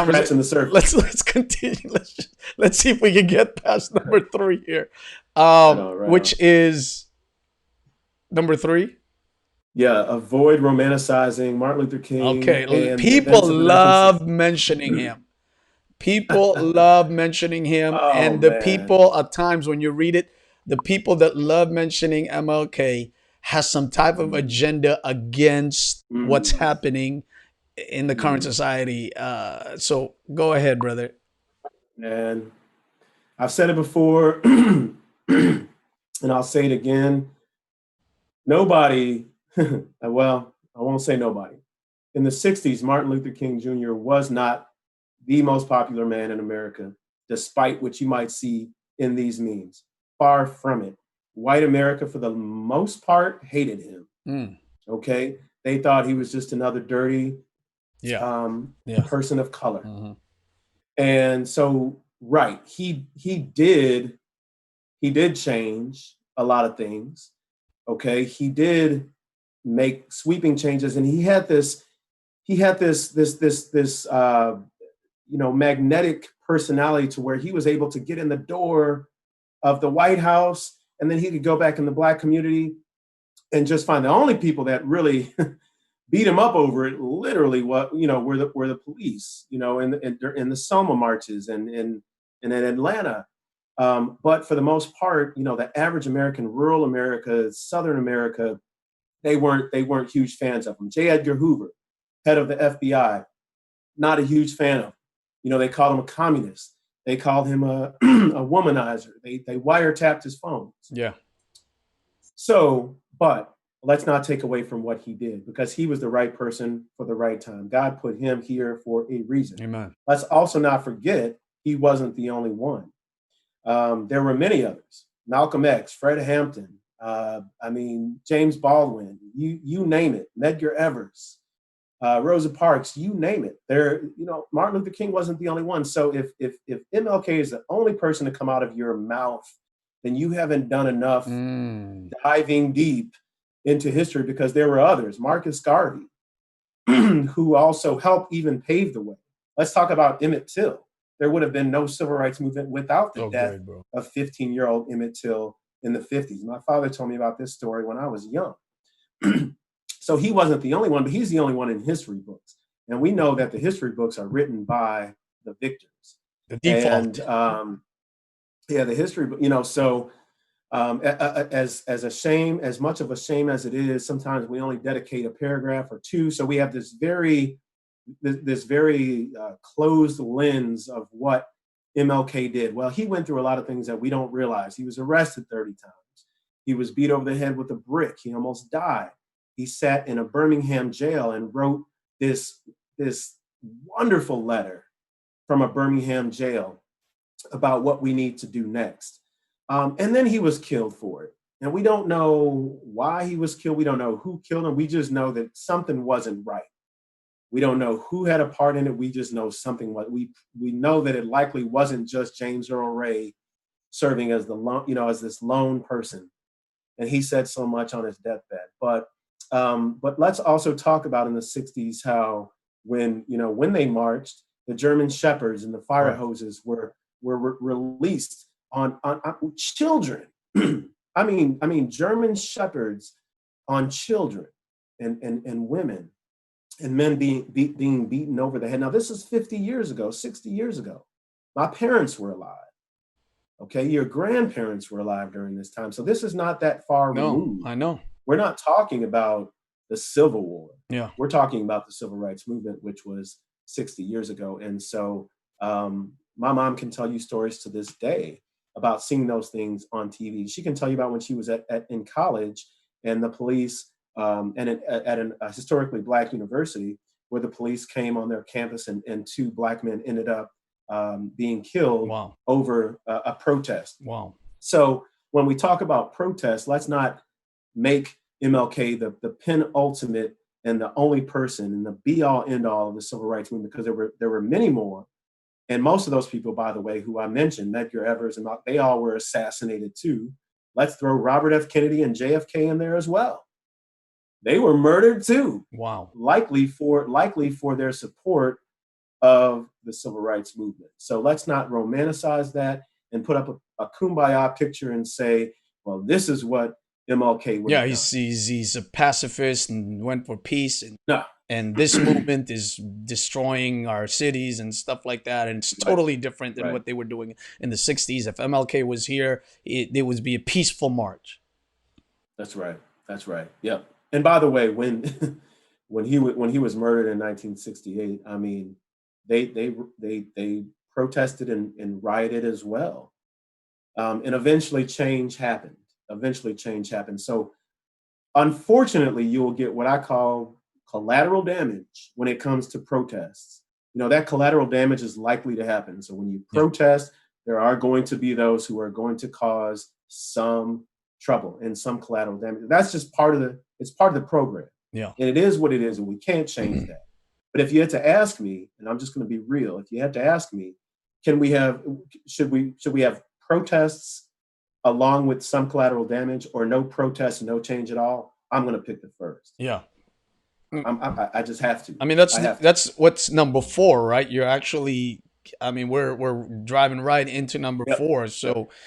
conversation. scratching the surface. Let's continue. Let's see if we can get past number three here, Right on, right which on. is number three. Yeah, avoid romanticizing Martin Luther King Okay, and the people events of the 1960s. love mentioning him. People love mentioning him, Oh and the man. people at times when you read it, the people that love mentioning MLK has some type of Mm, agenda against what's mm, happening in the current mm. society. So go ahead, brother. And I've said it before, and I'll say it again. Nobody, well, I won't say nobody. In the 60s, Martin Luther King Jr. was not the most popular man in America, despite what you might see in these memes. Far from it. White America, for the most part, hated him. Mm, Okay. They thought he was just another dirty yeah, yeah. person of color. Hmm. And so, right, he did change a lot of things. Okay. He did make sweeping changes, and he had this magnetic personality to where he was able to get in the door of the White House, and then he could go back in the black community and just find the only people that really beat him up over it. Literally, were the police. In the Selma marches and in Atlanta. But for the most part, the average American, rural America, Southern America, they weren't huge fans of him. J. Edgar Hoover, head of the FBI, not a huge fan of him. They called him a communist. They called him a, a womanizer. They wiretapped his phones. Yeah. So, but let's not take away from what he did, because he was the right person for the right time. God put him here for a reason. Amen. Let's also not forget he wasn't the only one. There were many others. Malcolm X, Fred Hampton, James Baldwin, you name it, Medgar Evers, Rosa Parks, you name it. Martin Luther King wasn't the only one. So if MLK is the only person to come out of your mouth, then you haven't done enough Mm, diving deep into history, because there were others. Marcus Garvey, who also helped even pave the way. Let's talk about Emmett Till. There would have been no civil rights movement without the oh, death great, bro. of 15-year-old Emmett Till in the 50s. My father told me about this story when I was young. So he wasn't the only one, but he's the only one in history books. And we know that the history books are written by the victors. The And default. the history, so as much of a shame as it is, sometimes we only dedicate a paragraph or two. So we have this very closed lens of what MLK did. Well, he went through a lot of things that we don't realize. He was arrested 30 times. He was beat over the head with a brick. He almost died. He sat in a Birmingham jail and wrote this wonderful letter from a Birmingham jail about what we need to do next. And then he was killed for it. And we don't know why he was killed. We don't know who killed him. We just know that something wasn't right. We don't know who had a part in it. We just know something. We know that it likely wasn't just James Earl Ray serving as as this lone person. And he said so much on his deathbed. But let's also talk about in the 60s how when they marched, the German shepherds and the fire Right. hoses were released on children. I mean German shepherds on children and women and men being beaten over the head. Now this is 50 years ago, 60 years ago. My parents were alive. Okay, your grandparents were alive during this time. So this is not that far No, removed. I know. We're not talking about the Civil War. Yeah. We're talking about the Civil Rights Movement, which was 60 years ago. And so my mom can tell you stories to this day about seeing those things on TV. She can tell you about when she was in college and the police, at a historically Black university, where the police came on their campus and two Black men ended up being killed Wow. over a protest. Wow. So when we talk about protests, let's not make MLK the penultimate and the only person and the be all end all of the civil rights movement, because there were many more. And most of those people, by the way, who I mentioned, Medgar Evers, and they all were assassinated too. Let's throw Robert F. Kennedy and JFK in there as well. They were murdered too, Wow. likely for their support of the civil rights movement. So let's not romanticize that and put up a kumbaya picture and say, well, this is what MLK would Yeah, have done. he's a pacifist and went for peace, No, and this movement is destroying our cities and stuff like that, and it's right, totally different than right. what they were doing in the 60s. If MLK was here, it would be a peaceful march. That's right. That's right. Yep. And by the way, when when he was murdered in 1968, I mean, they protested and rioted as well, and eventually change happened. Eventually, change happened. So, unfortunately, you will get what I call collateral damage when it comes to protests. You know, that collateral damage is likely to happen. So when you Yeah. protest, there are going to be those who are going to cause some trouble and some collateral damage. That's just part of it's part of the program. Yeah. And it is what it is, and we can't change that. But if you had to ask me, and I'm just going to be real, if you had to ask me, can we have should we have protests along with some collateral damage, or no protests, no change at all? I'm going to pick the first. Yeah. I just have to. I mean, I have to. that's what's number four, right? You're actually, I mean, we're driving right into number Yep. four. Yep. So